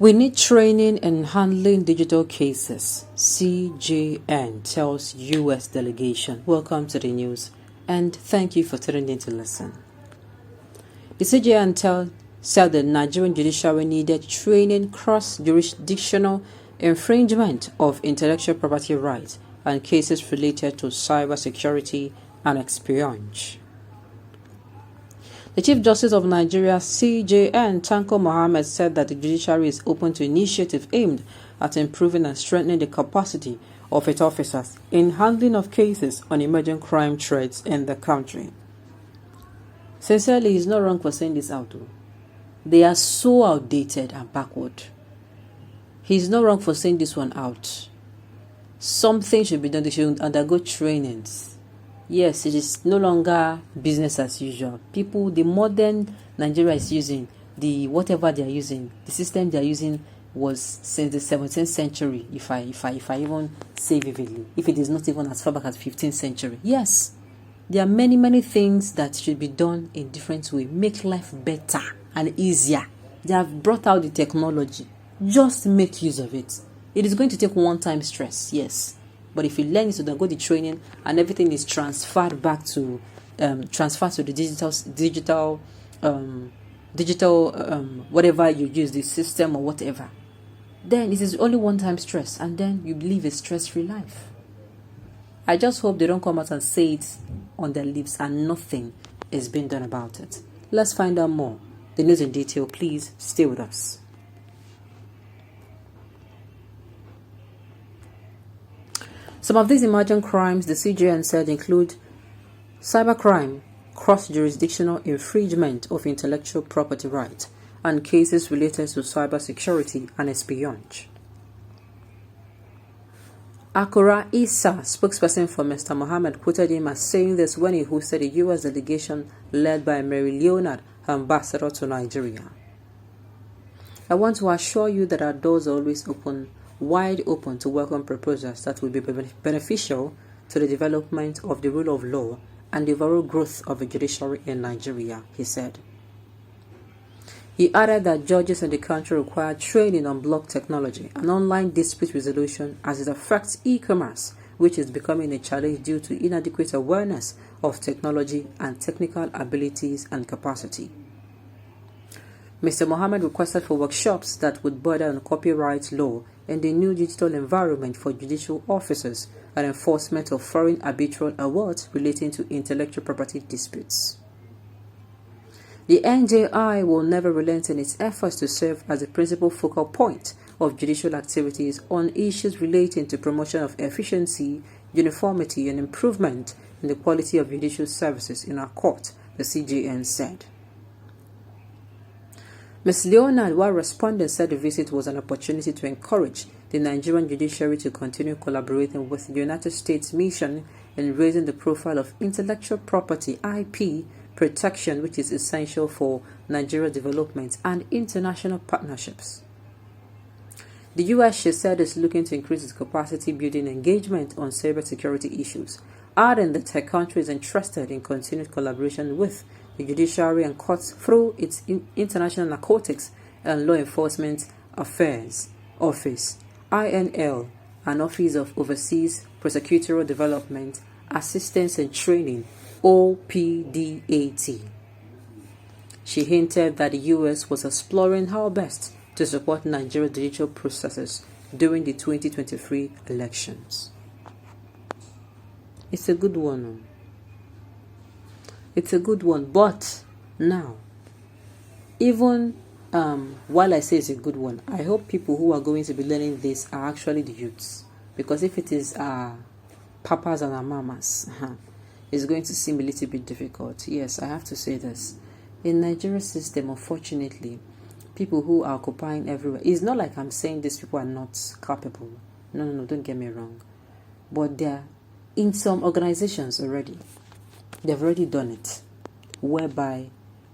We need training in handling digital cases, CJN tells U.S. delegation. Welcome to the news, and thank you for tuning in to listen. The CJN said the Nigerian judiciary needed training cross-jurisdictional infringement of intellectual property rights and cases related to cybersecurity and espionage. The Chief Justice of Nigeria, CJN, Tanko said that the judiciary is open to initiatives aimed at improving and strengthening the capacity of its officers in handling of cases on emerging crime threats in the country. Sincerely, he's not wrong for saying this out, though. They are so outdated and backward. He's not wrong for saying this one out. Something should be done. They should undergo trainings. Yes, it is no longer business as usual. The modern Nigeria is using, whatever they are using, the system they are using was since the 17th century, if I even say vividly. If it is not even as far back as 15th century. Yes, there are many things that should be done in different ways. Make life better and easier. They have brought out the technology. Just make use of it. It is going to take one-time stress, yes. But if you learn it, then go the training and everything is transferred back to the digital whatever you use, the system or whatever, then it is only one-time stress, and then you live a stress-free life. I just hope they don't come out and say it on their lips and nothing is being done about it. Let's find out more. The news in detail, please stay with us. Some of these emerging crimes, the CJN said, include cybercrime, cross-jurisdictional infringement of intellectual property rights, and cases related to cybersecurity and espionage. Akura Issa, spokesperson for Mr. Mohammed, quoted him as saying this when he hosted a U.S. delegation led by Mary Leonard, ambassador to Nigeria. I want to assure you that our doors are always wide open to welcome proposals that will be beneficial to the development of the rule of law and the overall growth of the judiciary in Nigeria, he said. He added that judges in the country require training on block technology and online dispute resolution as it affects e-commerce, which is becoming a challenge due to inadequate awareness of technology and technical abilities and capacity. Mr. Mohammed requested for workshops that would border on copyright law and the new digital environment for judicial officers and enforcement of foreign arbitral awards relating to intellectual property disputes. The NJI will never relent in its efforts to serve as the principal focal point of judicial activities on issues relating to promotion of efficiency, uniformity, and improvement in the quality of judicial services in our court, the CJN said. Ms. Leonard, while responding, said the visit was an opportunity to encourage the Nigerian judiciary to continue collaborating with the United States mission in raising the profile of intellectual property IP protection, which is essential for Nigeria's development and international partnerships. The U.S., she said, is looking to increase its capacity building engagement on cybersecurity issues, adding that her country is interested in continued collaboration with the judiciary and courts through its International Narcotics and Law Enforcement Affairs Office, INL, and Office of Overseas Prosecutorial Development, Assistance and Training, OPDAT. She hinted that the U.S. was exploring how best to support Nigeria's judicial processes during the 2023 elections. It's a good one. It's a good one, but now, even while I say it's a good one, I hope people who are going to be learning this are actually the youths. Because if it is our papas and our mamas, it's going to seem a little bit difficult. Yes, I have to say this. In Nigeria's system, unfortunately, people who are occupying everywhere, it's not like I'm saying these people are not capable. No, don't get me wrong. But they're in some organizations already. They've already done it, whereby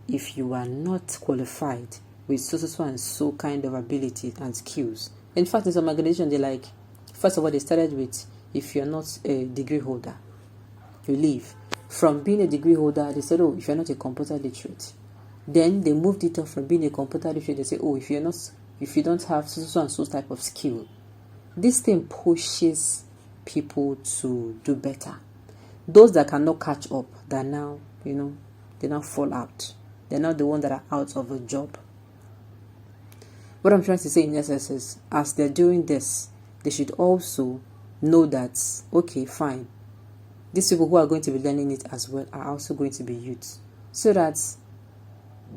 if you are not qualified with so and so kind of ability and skills. In fact, in some organizations, first of all, they started with, if you're not a degree holder, you leave. From being a degree holder, they said, if you're not a computer literate. Then they moved it up from being a computer literate, they say, if you're not if you don't have so and so type of skill. This thing pushes people to do better. Those that cannot catch up, that now, they now fall out. They're not the ones that are out of a job. What I'm trying to say in essence is, as they're doing this, they should also know that, okay, fine, these people who are going to be learning it as well are also going to be youth. So that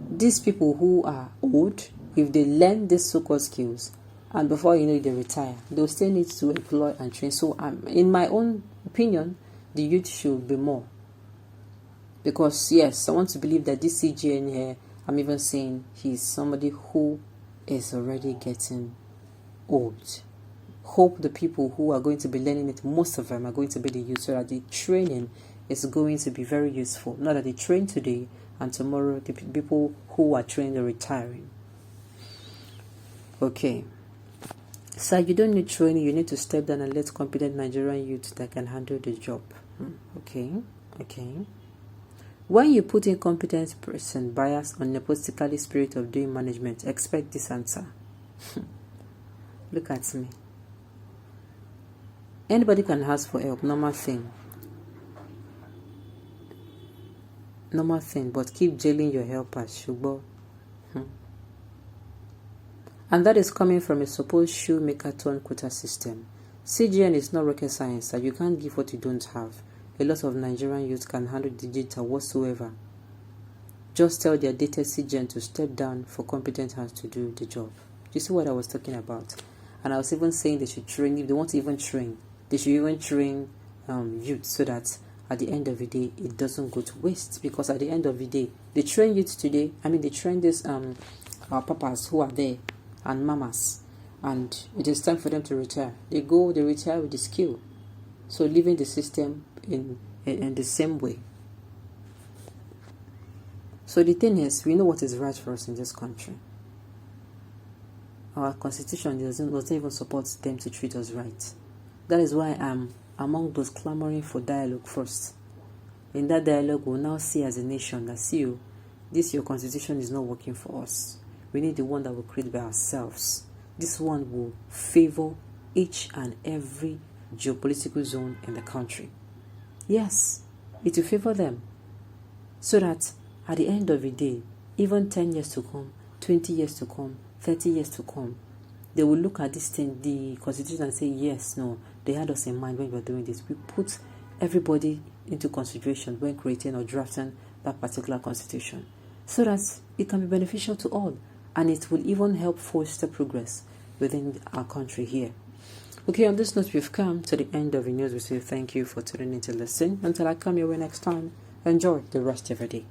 these people who are old, if they learn these so-called skills, and before you know it, they retire, they'll still need to employ and train. So in my own opinion, the youth should be more. Because yes, I want to believe that this CGN here, I'm even saying he's somebody who is already getting old. Hope the people who are going to be learning it, most of them are going to be the youth, so that the training is going to be very useful. Not that they train today and tomorrow the people who are trained are retiring. Okay. So you don't need training, you need to step down and let competent Nigerian youth that can handle the job. Okay. When you put incompetent person, bias or nepotistically spirit of doing management, expect this answer. Look at me. Anybody can ask for help, normal thing, but keep jailing your helpers, shubo. And that is coming from a supposed shoemaker-turned quota system. CGN is not rocket science, that you can't give what you don't have. A lot of Nigerian youth can handle digital whatsoever. Just tell their dated CGN to step down for competent hands to do the job. You see what I was talking about? And I was even saying they should train, if they want to even train, they should even train youth, so that at the end of the day, it doesn't go to waste. Because at the end of the day, they train youth today. They train these our papas who are there and mamas, and it is time for them to retire. They retire with the skill. So leaving the system in the same way. So the thing is, we know what is right for us in this country. Our constitution doesn't even support them to treat us right. That is why I'm among those clamoring for dialogue first. In that dialogue, we'll now see as a nation that, see you, your constitution is not working for us. We need the one that will create by ourselves. This one will favor each and every geopolitical zone in the country. Yes, it will favor them. So that at the end of the day, even 10 years to come, 20 years to come, 30 years to come, they will look at this thing, the constitution, and say, yes, no, they had us in mind when we were doing this. We put everybody into consideration when creating or drafting that particular constitution, so that it can be beneficial to all, and it will even help foster progress within our country here. Okay, on this note, we've come to the end of the news. We say thank you for tuning in to listen. Until I come your way next time, enjoy the rest of your day.